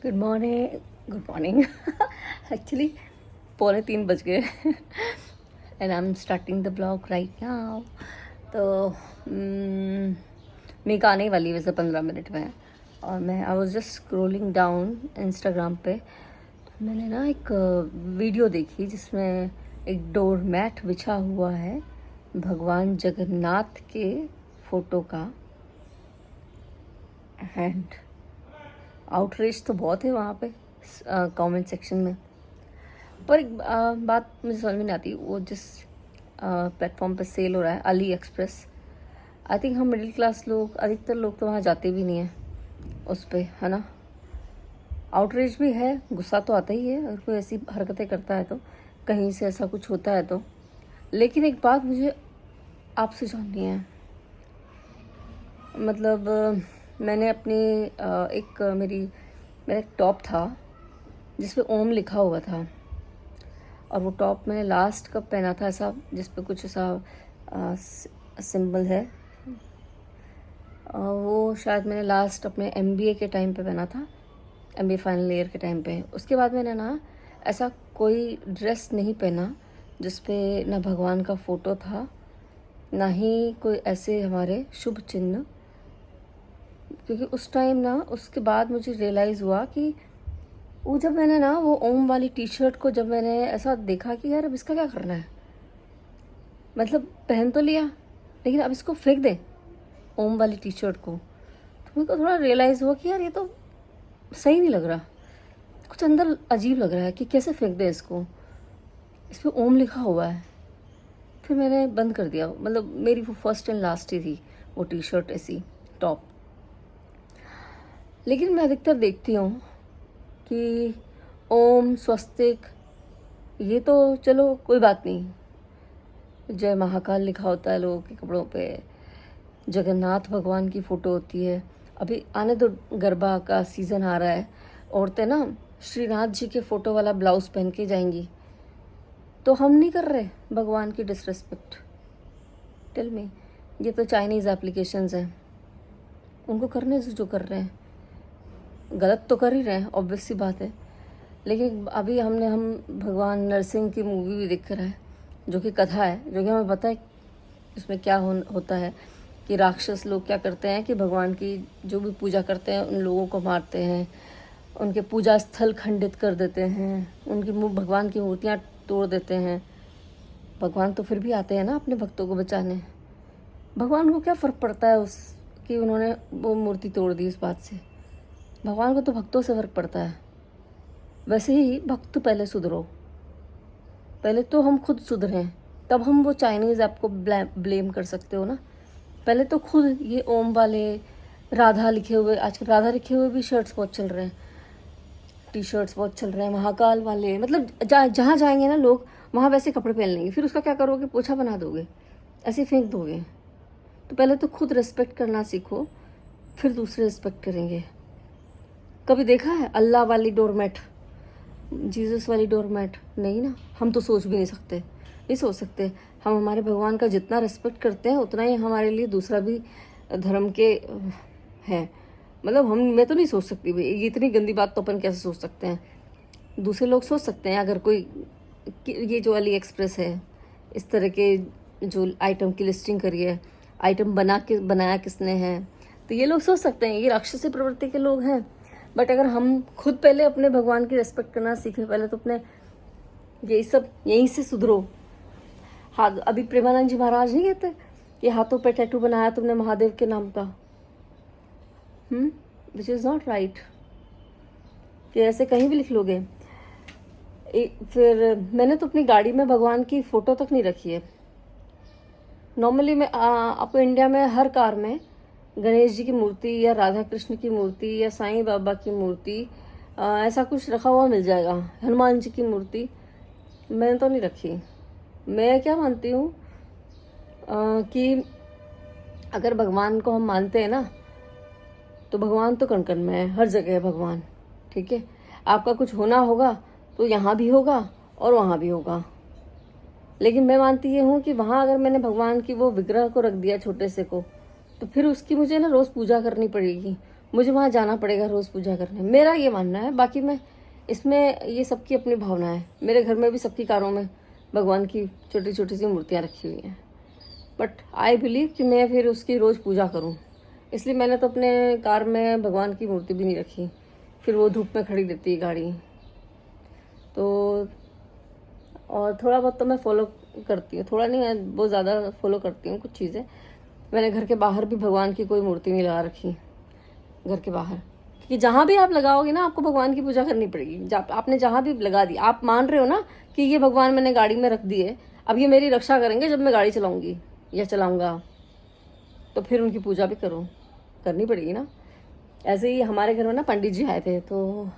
Good morning. Good morning. Actually 2:45 बज गए and I am starting the blog right now. तो मेरी का आने वाली वैसे 15 मिनट में, और मैं I was just scrolling down Instagram पे। तो मैंने ना एक वीडियो देखी जिसमें एक डोर मैट बिछा हुआ है भगवान जगन्नाथ के फोटो का। एंड आउटरीच तो बहुत है वहाँ पे कमेंट सेक्शन में। पर एक बात मुझे समझ में नहीं आती, वो जिस प्लेटफॉर्म पे सेल हो रहा है अली एक्सप्रेस, आई थिंक हम मिडिल क्लास लोग, अधिकतर लोग तो वहाँ जाते भी नहीं हैं उस पे, है ना। आउटरीच भी है, गुस्सा तो आता ही है अगर कोई ऐसी हरकतें करता है तो, कहीं से ऐसा कुछ होता है तो। लेकिन एक बात मुझे आपसे जाननी है, मतलब मैंने अपनी मेरा एक टॉप था जिस पे ओम लिखा हुआ था, और वो टॉप मैंने लास्ट कब पहना था ऐसा, जिस पे कुछ ऐसा सिंबल है। वो शायद मैंने लास्ट अपने एमबीए के टाइम पे पहना था, एमबीए फाइनल ईयर के टाइम पे। उसके बाद मैंने ना ऐसा कोई ड्रेस नहीं पहना जिस पे ना भगवान का फ़ोटो था, ना ही कोई ऐसे हमारे शुभ चिन्ह। क्योंकि उस टाइम ना, उसके बाद मुझे रियलाइज़ हुआ कि वो जब मैंने ना वो ओम वाली टी शर्ट को जब मैंने ऐसा देखा कि यार अब इसका क्या करना है, मतलब पहन तो लिया लेकिन अब इसको फेंक दे ओम वाली टी शर्ट को, तो मेरे को थोड़ा रियलाइज़ हुआ कि यार ये तो सही नहीं लग रहा, कुछ अंदर अजीब लग रहा है कि कैसे फेंक दे इसको, इस पर ओम लिखा हुआ है। फिर मैंने बंद कर दिया, मतलब मेरी वो फर्स्ट एंड लास्ट ही थी वो टी शर्ट ऐसी टॉप। लेकिन मैं अधिकतर देखती हूँ कि ओम स्वस्तिक, ये तो चलो कोई बात नहीं, जय महाकाल लिखा होता है लोगों के कपड़ों पे, जगन्नाथ भगवान की फ़ोटो होती है। अभी आने तो गरबा का सीज़न आ रहा है, औरतें ना श्रीनाथ जी के फ़ोटो वाला ब्लाउज़ पहन के जाएंगी, तो हम नहीं कर रहे भगवान की डिसरेस्पेक्ट? Tell me. ये तो चाइनीज़ एप्लीकेशंस हैं, उनको करने से जो कर रहे हैं, गलत तो कर ही रहे हैं, ऑब्वियस सी बात है। लेकिन अभी हम भगवान नरसिंह की मूवी भी देख कर है, जो कि कथा है, जो कि हमें पता है इसमें क्या होता है कि राक्षस लोग क्या करते हैं कि भगवान की जो भी पूजा करते हैं उन लोगों को मारते हैं, उनके पूजा स्थल खंडित कर देते हैं, उनकी भगवान की मूर्तियाँ तोड़ देते हैं। भगवान तो फिर भी आते हैं ना अपने भक्तों को बचाने। भगवान को क्या फ़र्क पड़ता है उस कि उन्होंने वो मूर्ति तोड़ दी, इस बात से? भगवान को तो भक्तों से फ़र्क पड़ता है। वैसे ही भक्त पहले सुधरो, पहले तो हम खुद सुधरें, तब हम वो चाइनीज़ ऐप को ब्लेम कर सकते हो ना। पहले तो खुद ये ओम वाले, राधा लिखे हुए, आजकल राधा लिखे हुए भी शर्ट्स बहुत चल रहे हैं, टी शर्ट्स बहुत चल रहे हैं, महाकाल वाले, मतलब जहाँ जाएंगे ना लोग वहाँ वैसे कपड़े पहन लेंगे। फिर उसका क्या करोगे? पोछा बना दोगे, ऐसे फेंक दोगे? तो पहले तो खुद रिस्पेक्ट करना सीखो, फिर दूसरे रिस्पेक्ट करेंगे। कभी देखा है अल्लाह वाली डोरमेट, जीसस वाली डोरमेट? नहीं ना, हम तो सोच भी नहीं सकते, नहीं सोच सकते। हम हमारे भगवान का जितना रिस्पेक्ट करते हैं उतना ही हमारे लिए दूसरा भी धर्म के हैं। मतलब मैं तो नहीं सोच सकती भाई, ये इतनी गंदी बात तो अपन कैसे सोच सकते हैं? दूसरे लोग सोच सकते हैं, अगर कोई ये जो अली एक्सप्रेस है इस तरह के जो आइटम की लिस्टिंग करी है, आइटम बनाया किसने है, तो ये लोग सोच सकते हैं ये राक्षसी प्रवृत्ति के लोग हैं। बट अगर हम खुद पहले अपने भगवान की रिस्पेक्ट करना सीखें, पहले तो अपने यही सब यहीं से सुधरो। हाँ, अभी प्रेमानंद जी महाराज नहीं कहते कि हाथों पे टैटू बनाया तुमने महादेव के नाम का, विच इज़ नॉट राइट, कि ऐसे कहीं भी लिख लोगे। फिर मैंने तो अपनी गाड़ी में भगवान की फ़ोटो तक नहीं रखी है। नॉर्मली मैं आपको इंडिया में हर कार में गणेश जी की मूर्ति या राधा कृष्ण की मूर्ति या साईं बाबा की मूर्ति ऐसा कुछ रखा हुआ मिल जाएगा, हनुमान जी की मूर्ति मैंने तो नहीं रखी। मैं क्या मानती हूँ कि अगर भगवान को हम मानते हैं ना, तो भगवान तो कण कण में है, हर जगह है भगवान, ठीक है। आपका कुछ होना होगा तो यहाँ भी होगा और वहाँ भी होगा। लेकिन मैं मानती ये हूँ कि वहाँ अगर मैंने भगवान की वो विग्रह को रख दिया छोटे से को, तो फिर उसकी मुझे ना रोज़ पूजा करनी पड़ेगी, मुझे वहाँ जाना पड़ेगा रोज़ पूजा करने, मेरा ये मानना है। बाकी मैं इसमें ये सबकी अपनी भावना है। मेरे घर में भी सबकी कारों में भगवान की छोटी छोटी सी मूर्तियाँ रखी हुई हैं, बट आई बिलीव कि मैं फिर उसकी रोज़ पूजा करूँ, इसलिए मैंने तो अपने कार में भगवान की मूर्ति भी नहीं रखी। फिर वो धूप में खड़ी रहती है गाड़ी। तो और थोड़ा बहुत तो मैं फॉलो करती हूँ, थोड़ा नहीं, मैं बहुत ज़्यादा फॉलो करती हूँ कुछ चीज़ें। मैंने घर के बाहर भी भगवान की कोई मूर्ति नहीं लगा रखी, घर के बाहर, क्योंकि जहाँ भी आप लगाओगे ना आपको भगवान की पूजा करनी पड़ेगी। आपने जहाँ भी लगा दी, आप मान रहे हो ना कि ये भगवान मैंने गाड़ी में रख दिए, अब ये मेरी रक्षा करेंगे जब मैं गाड़ी चलाऊंगी या चलाऊंगा, तो फिर उनकी पूजा भी करनी पड़ेगी ना। ऐसे ही हमारे घर में ना पंडित जी आए थे, तो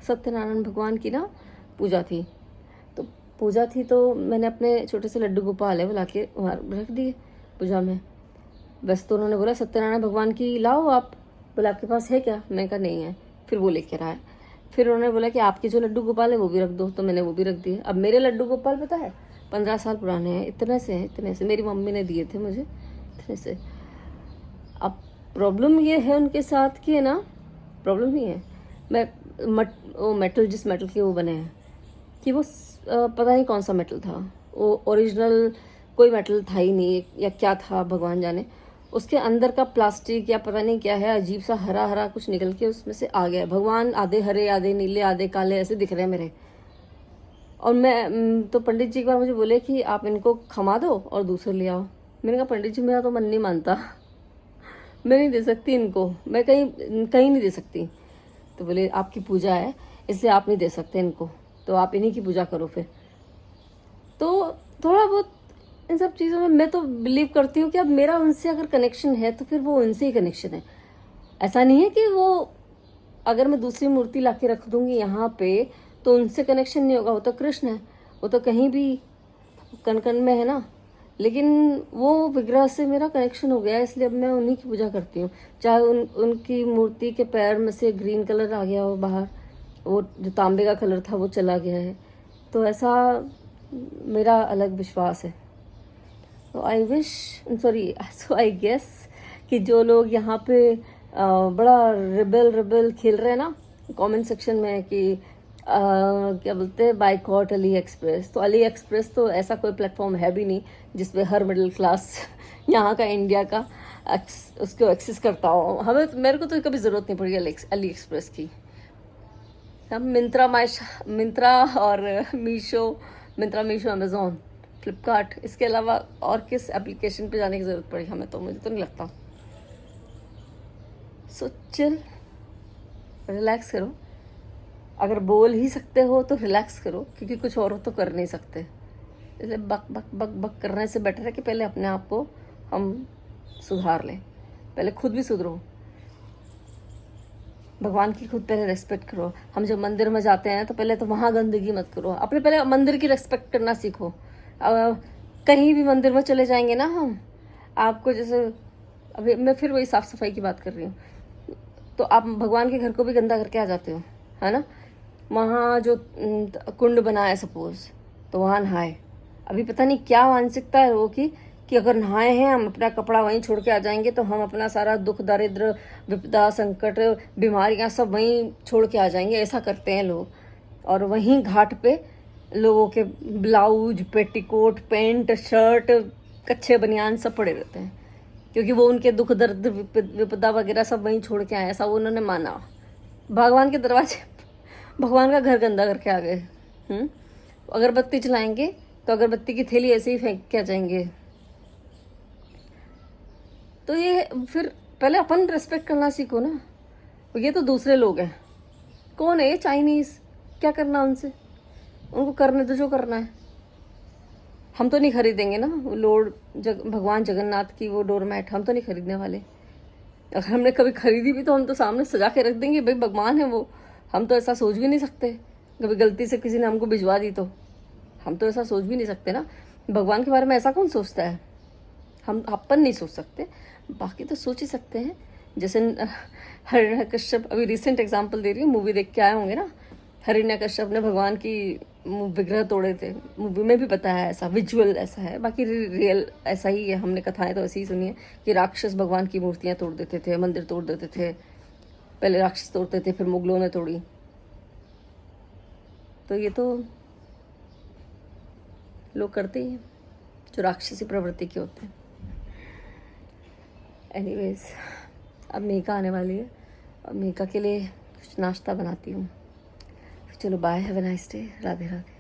सत्यनारायण भगवान की ना पूजा थी। तो पूजा थी तो मैंने अपने छोटे से लड्डू गोपाल है बुला के वहाँ रख दिए पूजा में। बस तो उन्होंने बोला सत्यनारायण भगवान की लाओ आप, बोला आपके पास है क्या? मैंने कहा नहीं है। फिर वो लेकर आए। फिर उन्होंने बोला कि आपके जो लड्डू गोपाल है वो भी रख दो, तो मैंने वो भी रख दिए। अब मेरे लड्डू गोपाल पता है 15 साल पुराने हैं, इतने से मेरी मम्मी ने दिए थे मुझे, इतने से। अब प्रॉब्लम ये है उनके साथ कि है ना, प्रॉब्लम ही है, वो मेटल, जिस मेटल के वो बने हैं कि वो पता नहीं कौन सा मेटल था, वो ओरिजिनल कोई मेटल था ही नहीं या क्या था भगवान जाने। उसके अंदर का प्लास्टिक या पता नहीं क्या है, अजीब सा हरा हरा कुछ निकल के उसमें से आ गया। भगवान आधे हरे आधे नीले आधे काले ऐसे दिख रहे हैं मेरे। और मैं तो पंडित जी एक बार मुझे बोले कि आप इनको खमा दो और दूसरे ले आओ। मैंने कहा पंडित जी मेरा तो मन नहीं मानता, मैं नहीं दे सकती इनको, मैं कहीं कहीं नहीं दे सकती। तो बोले आपकी पूजा है इसलिए आप नहीं दे सकते इनको, तो आप इन्हीं की पूजा करो फिर। तो थोड़ा बहुत इन सब चीज़ों में मैं तो बिलीव करती हूँ कि अब मेरा उनसे अगर कनेक्शन है तो फिर वो उनसे ही कनेक्शन है। ऐसा नहीं है कि वो अगर मैं दूसरी मूर्ति ला के रख दूँगी यहाँ पे तो उनसे कनेक्शन नहीं होगा। वो तो कृष्ण है, वो तो कहीं भी कण कण में है ना। लेकिन वो विग्रह से मेरा कनेक्शन हो गया है, इसलिए अब मैं उन्हीं की पूजा करती हूँ। चाहे उनकी मूर्ति के पैर में से ग्रीन कलर आ गया हो बाहर, वो जो तांबे का कलर था वो चला गया है, तो ऐसा मेरा अलग विश्वास है। तो I wish, sorry, so I guess कि जो लोग यहाँ पे बड़ा रिबल खेल रहे हैं ना कमेंट सेक्शन में कि क्या बोलते हैं बाइकॉट अली एक्सप्रेस, तो अली एक्सप्रेस तो ऐसा कोई प्लेटफॉर्म है भी नहीं जिसपे हर मिडिल क्लास यहाँ का इंडिया का उसको एक्सेस करता हो। हमें मेरे को तो कभी ज़रूरत नहीं पड़ी अली एक्सप्रेस की। हम मिंत्रा और मीशो अमेज़ॉन फ्लिपकार्ट, इसके अलावा और किस एप्लीकेशन पे जाने की ज़रूरत पड़ी हमें, तो मुझे तो नहीं लगता। सो चिल, रिलैक्स करो। अगर बोल ही सकते हो तो रिलैक्स करो, क्योंकि कुछ और तो कर नहीं सकते। इसलिए बक बक बक बक करने से बेटर है कि पहले अपने आप को हम सुधार लें, पहले खुद भी सुधरो। भगवान की खुद पहले रेस्पेक्ट करो। हम जब मंदिर में जाते हैं तो पहले तो वहाँ गंदगी मत करो, अपने पहले मंदिर की रेस्पेक्ट करना सीखो। कहीं भी मंदिर में चले जाएंगे ना हम, आपको जैसे अभी मैं फिर वही साफ़ सफाई की बात कर रही हूँ, तो आप भगवान के घर को भी गंदा करके आ जाते हो, है ना। वहाँ जो कुंड बना है सपोज, तो वहाँ नहाए। अभी पता नहीं क्या मानसिकता है वो कि अगर नहाए हैं हम अपना कपड़ा वहीं छोड़ के आ जाएंगे तो हम अपना सारा दुख दारिद्र विपदा संकट बीमारियाँ सब वहीं छोड़ के आ जाएंगे, ऐसा करते हैं लोग। और वहीं घाट पे लोगों के ब्लाउज पेटीकोट पैंट शर्ट कच्छे बनियान सब पड़े रहते हैं, क्योंकि वो उनके दुख दर्द विपदा वगैरह सब वहीं छोड़ के आए, ऐसा वो उन्होंने माना। भगवान के दरवाजे भगवान का घर गंदा करके आ गए। अगरबत्ती चलाएंगे तो अगरबत्ती की थैली ऐसे ही फेंक के आ जाएंगे। तो ये फिर पहले अपन रेस्पेक्ट करना सीखो ना। ये तो दूसरे लोग हैं, कौन है ये चाइनीज़, क्या करना उनसे, उनको करने दो जो करना है। हम तो नहीं खरीदेंगे ना भगवान जगन्नाथ की वो डोरमैट, हम तो नहीं खरीदने वाले। अगर हमने कभी खरीदी भी तो हम तो सामने सजा के रख देंगे, भाई भगवान है वो। हम तो ऐसा सोच भी नहीं सकते, कभी गलती से किसी ने हमको भिजवा दी तो हम तो ऐसा सोच भी नहीं सकते ना। भगवान के बारे में ऐसा कौन सोचता है, हम अपन नहीं सोच सकते, बाकी तो सोच ही सकते हैं। जैसे हिरण्यकश्यप, अभी रिसेंट एग्जांपल दे रही हूँ, मूवी देख के आए होंगे ना, हिरण्यकश्यप ने भगवान की विग्रह तोड़े थे। मूवी में भी पता है ऐसा, विजुअल ऐसा है, बाकी रियल ऐसा ही है। हमने कथाएं तो ऐसी ही सुनी है कि राक्षस भगवान की मूर्तियाँ तोड़ देते थे, मंदिर तोड़ देते थे। पहले राक्षस तोड़ते थे, फिर मुगलों ने तोड़ी। तो ये तो लोग करते ही हैं जो राक्षसी प्रवृत्ति के होते हैं। एनीवेज, अब मेघा आने वाली है और मेघा के लिए कुछ नाश्ता बनाती हूँ। चलो bye, have a nice day, Radhe Radhe.